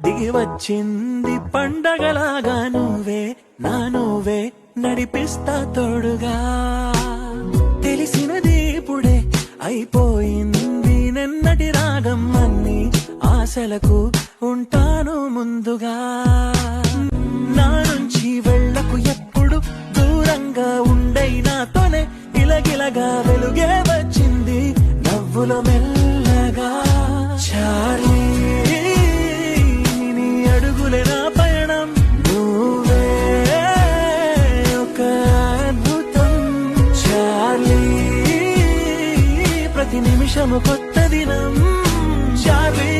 దిగి వచ్చింది పండగలాగా నువ్వే నడిపిస్తా తోడుగా తెలిసినది ఇప్పుడే అయిపోయింది నిన్నటి రాగం అన్ని ఆశలకు ఉంటాను ముందుగా నా నుంచి వెళ్ళకు ఎప్పుడు దూరంగా ఉండై నాతోనే ఇలగిలగా వెలుగే వచ్చింది నవ్వుల మెల్లగా చార్లీ నీ అడుగులే నా పయనం నువ్వే ఒక అద్భుతం చార్లీ ప్రతి నిమిషము కొత్త దినం చార్లీ